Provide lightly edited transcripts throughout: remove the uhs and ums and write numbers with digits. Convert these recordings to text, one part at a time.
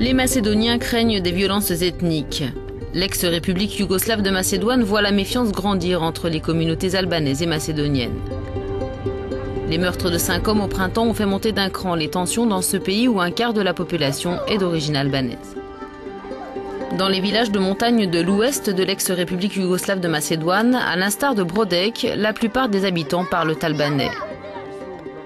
Les Macédoniens craignent des violences ethniques. L'ex-république yougoslave de Macédoine voit la méfiance grandir entre les communautés albanaises et macédoniennes. Les meurtres de 5 hommes au printemps ont fait monter d'un cran les tensions dans ce pays où un quart de la population est d'origine albanaise. Dans les villages de montagne de l'ouest de l'ex-république yougoslave de Macédoine, à l'instar de Brodek, la plupart des habitants parlent albanais.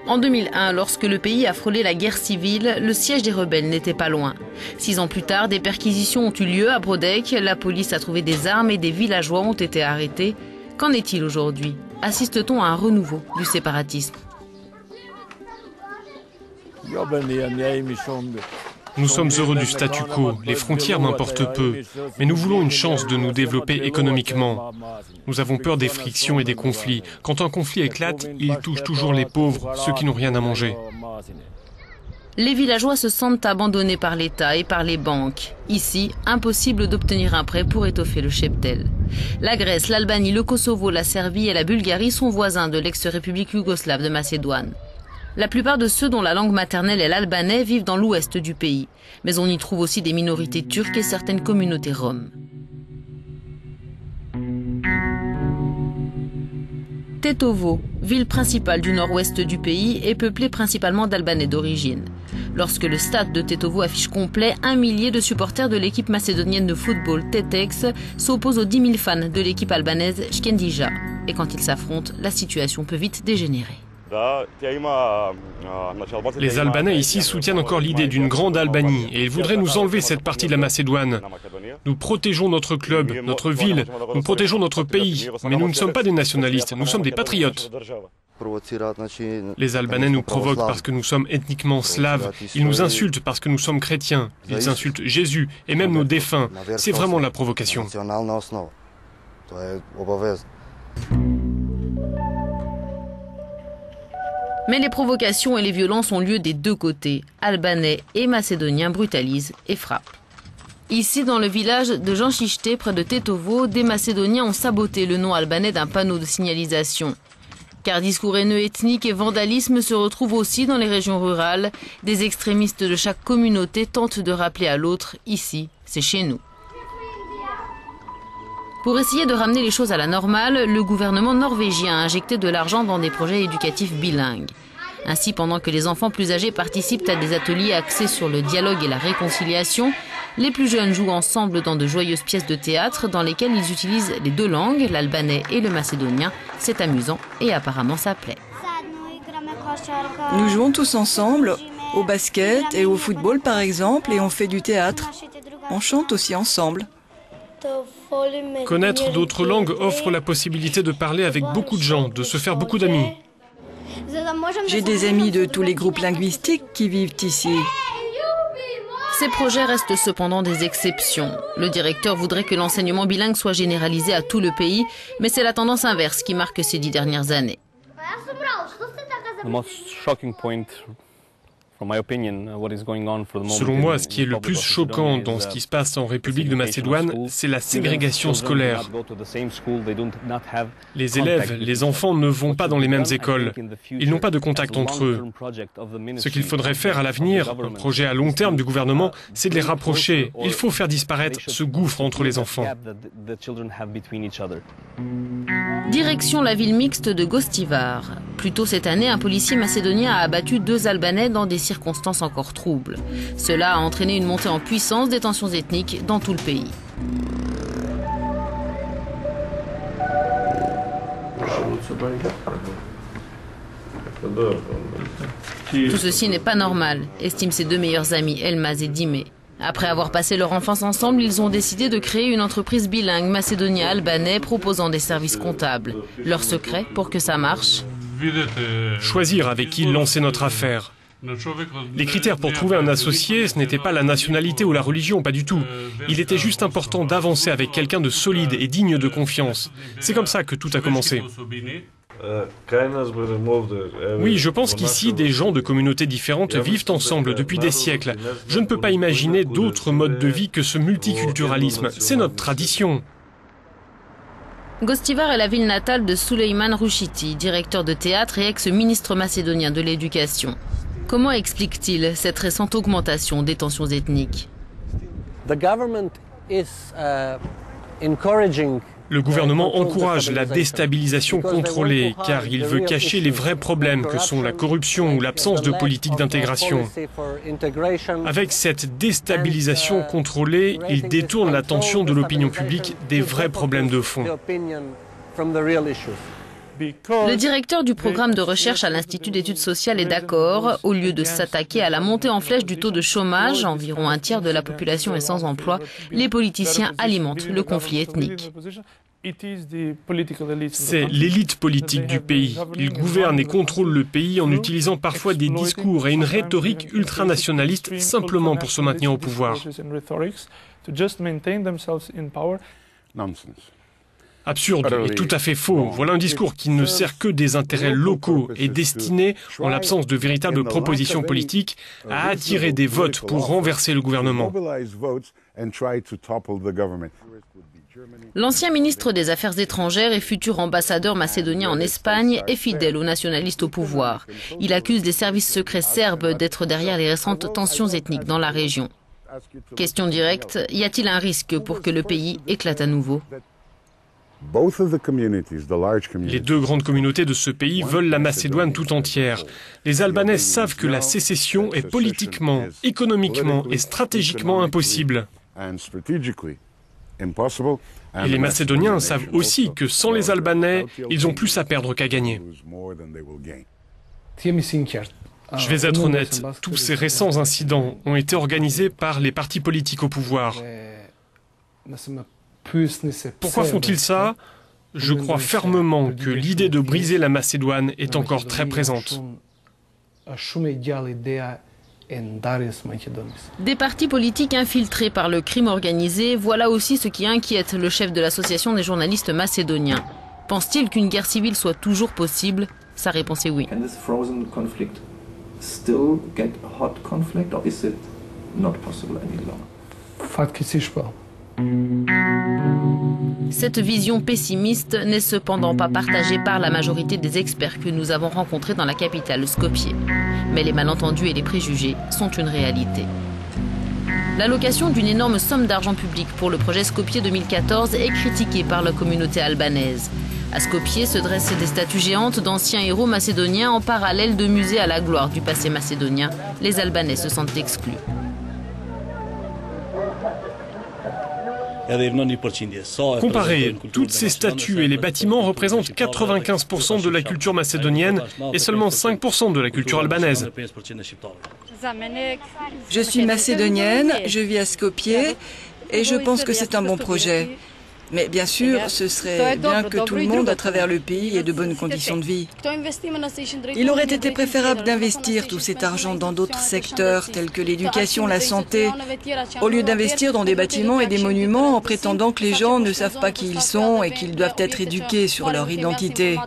En 2001, lorsque le pays a frôlé la guerre civile, le siège des rebelles n'était pas loin. 6 ans plus tard, des perquisitions ont eu lieu à Brodek, la police a trouvé des armes et des villageois ont été arrêtés. Qu'en est-il aujourd'hui? Assiste-t-on à un renouveau du séparatisme? Nous sommes heureux du statu quo, les frontières m'importent peu, mais nous voulons une chance de nous développer économiquement. Nous avons peur des frictions et des conflits. Quand un conflit éclate, il touche toujours les pauvres, ceux qui n'ont rien à manger. Les villageois se sentent abandonnés par l'État et par les banques. Ici, impossible d'obtenir un prêt pour étoffer le cheptel. La Grèce, l'Albanie, le Kosovo, la Serbie et la Bulgarie sont voisins de l'ex-république yougoslave de Macédoine. La plupart de ceux dont la langue maternelle est l'albanais vivent dans l'ouest du pays. Mais on y trouve aussi des minorités turques et certaines communautés roms. Tetovo, ville principale du nord-ouest du pays, est peuplée principalement d'Albanais d'origine. Lorsque le stade de Tetovo affiche complet, 1 millier de supporters de l'équipe macédonienne de football Tetex s'opposent aux 10 000 fans de l'équipe albanaise Shkendija. Et quand ils s'affrontent, la situation peut vite dégénérer. Les Albanais ici soutiennent encore l'idée d'une grande Albanie et ils voudraient nous enlever cette partie de la Macédoine. Nous protégeons notre club, notre ville, nous protégeons notre pays, mais nous ne sommes pas des nationalistes, nous sommes des patriotes. Les Albanais nous provoquent parce que nous sommes ethniquement slaves, ils nous insultent parce que nous sommes chrétiens, ils insultent Jésus et même nos défunts. C'est vraiment la provocation. Mais les provocations et les violences ont lieu des deux côtés. Albanais et Macédoniens brutalisent et frappent. Ici, dans le village de Janchichte, près de Tetovo, des Macédoniens ont saboté le nom albanais d'un panneau de signalisation. Car discours haineux ethnique et vandalisme se retrouvent aussi dans les régions rurales. Des extrémistes de chaque communauté tentent de rappeler à l'autre, ici, c'est chez nous. Pour essayer de ramener les choses à la normale, le gouvernement norvégien a injecté de l'argent dans des projets éducatifs bilingues. Ainsi, pendant que les enfants plus âgés participent à des ateliers axés sur le dialogue et la réconciliation, les plus jeunes jouent ensemble dans de joyeuses pièces de théâtre dans lesquelles ils utilisent les deux langues, l'albanais et le macédonien. C'est amusant et apparemment ça plaît. Nous jouons tous ensemble, au basket et au football par exemple, et on fait du théâtre. On chante aussi ensemble. Connaître d'autres langues offre la possibilité de parler avec beaucoup de gens, de se faire beaucoup d'amis. J'ai des amis de tous les groupes linguistiques qui vivent ici. Ces projets restent cependant des exceptions. Le directeur voudrait que l'enseignement bilingue soit généralisé à tout le pays, mais c'est la tendance inverse qui marque ces 10 dernières années. Selon moi, ce qui est le plus choquant dans ce qui se passe en République de Macédoine, c'est la ségrégation scolaire. Les élèves, les enfants ne vont pas dans les mêmes écoles. Ils n'ont pas de contact entre eux. Ce qu'il faudrait faire à l'avenir, un projet à long terme du gouvernement, c'est de les rapprocher. Il faut faire disparaître ce gouffre entre les enfants. Direction la ville mixte de Gostivar. Plus tôt cette année, un policier macédonien a abattu 2 Albanais dans des circonstances encore troubles. Cela a entraîné une montée en puissance des tensions ethniques dans tout le pays. Tout ceci n'est pas normal, estiment ses 2 meilleurs amis, Elmaz et Dime. Après avoir passé leur enfance ensemble, ils ont décidé de créer une entreprise bilingue macédonien-albanais proposant des services comptables. Leur secret pour que ça marche? Choisir avec qui lancer notre affaire. Les critères pour trouver un associé, ce n'était pas la nationalité ou la religion, pas du tout. Il était juste important d'avancer avec quelqu'un de solide et digne de confiance. C'est comme ça que tout a commencé. Oui, je pense qu'ici, des gens de communautés différentes vivent ensemble depuis des siècles. Je ne peux pas imaginer d'autres modes de vie que ce multiculturalisme. C'est notre tradition. Gostivar est la ville natale de Suleyman Rouchiti, directeur de théâtre et ex-ministre macédonien de l'Éducation. Comment explique-t-il cette récente augmentation des tensions ethniques? Le gouvernement encourage la déstabilisation contrôlée car il veut cacher les vrais problèmes que sont la corruption ou l'absence de politique d'intégration. Avec cette déstabilisation contrôlée, il détourne l'attention de l'opinion publique des vrais problèmes de fond. Le directeur du programme de recherche à l'Institut d'études sociales est d'accord. Au lieu de s'attaquer à la montée en flèche du taux de chômage, environ un tiers de la population est sans emploi, les politiciens alimentent le conflit ethnique. C'est l'élite politique du pays. Ils gouvernent et contrôlent le pays en utilisant parfois des discours et une rhétorique ultranationaliste simplement pour se maintenir au pouvoir. Absurde et tout à fait faux. Voilà un discours qui ne sert que des intérêts locaux et destiné, en l'absence de véritables propositions politiques, à attirer des votes pour renverser le gouvernement. L'ancien ministre des Affaires étrangères et futur ambassadeur macédonien en Espagne est fidèle aux nationalistes au pouvoir. Il accuse les services secrets serbes d'être derrière les récentes tensions ethniques dans la région. Question directe, y a-t-il un risque pour que le pays éclate à nouveau ? Les deux grandes communautés de ce pays veulent la Macédoine tout entière. Les Albanais savent que la sécession est politiquement, économiquement et stratégiquement impossible. Et les Macédoniens savent aussi que sans les Albanais, ils ont plus à perdre qu'à gagner. Je vais être honnête, tous ces récents incidents ont été organisés par les partis politiques au pouvoir. Pourquoi font-ils ça ? Je crois fermement que l'idée de briser la Macédoine est encore très présente. Des partis politiques infiltrés par le crime organisé, voilà aussi ce qui inquiète le chef de l'association des journalistes macédoniens. Pense-t-il qu'une guerre civile soit toujours possible ? Sa réponse est oui. Cette vision pessimiste n'est cependant pas partagée par la majorité des experts que nous avons rencontrés dans la capitale Skopje. Mais les malentendus et les préjugés sont une réalité. L'allocation d'une énorme somme d'argent public pour le projet Skopje 2014 est critiquée par la communauté albanaise. À Skopje se dressent des statues géantes d'anciens héros macédoniens en parallèle de musées à la gloire du passé macédonien. Les Albanais se sentent exclus. Comparez, toutes ces statues et les bâtiments représentent 95% de la culture macédonienne et seulement 5% de la culture albanaise. Je suis macédonienne, je vis à Skopje et je pense que c'est un bon projet. Mais bien sûr, ce serait bien que tout le monde à travers le pays ait de bonnes conditions de vie. Il aurait été préférable d'investir tout cet argent dans d'autres secteurs tels que l'éducation, la santé, au lieu d'investir dans des bâtiments et des monuments en prétendant que les gens ne savent pas qui ils sont et qu'ils doivent être éduqués sur leur identité.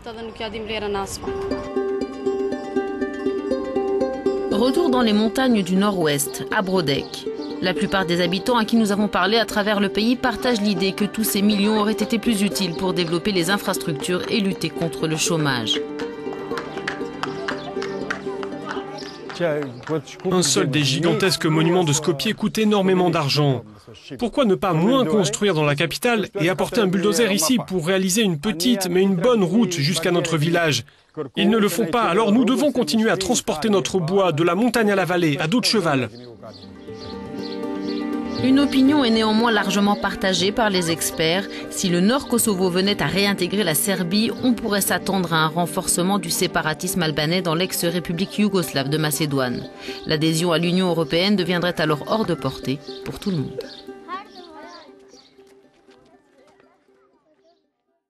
Retour dans les montagnes du nord-ouest, à Brodek. La plupart des habitants à qui nous avons parlé à travers le pays partagent l'idée que tous ces millions auraient été plus utiles pour développer les infrastructures et lutter contre le chômage. Un seul des gigantesques monuments de Skopje coûte énormément d'argent. Pourquoi ne pas moins construire dans la capitale et apporter un bulldozer ici pour réaliser une petite mais une bonne route jusqu'à notre village ? Ils ne le font pas, alors nous devons continuer à transporter notre bois de la montagne à la vallée, à dos de cheval. Une opinion est néanmoins largement partagée par les experts. Si le Nord Kosovo venait à réintégrer la Serbie, on pourrait s'attendre à un renforcement du séparatisme albanais dans l'ex-république yougoslave de Macédoine. L'adhésion à l'Union européenne deviendrait alors hors de portée pour tout le monde.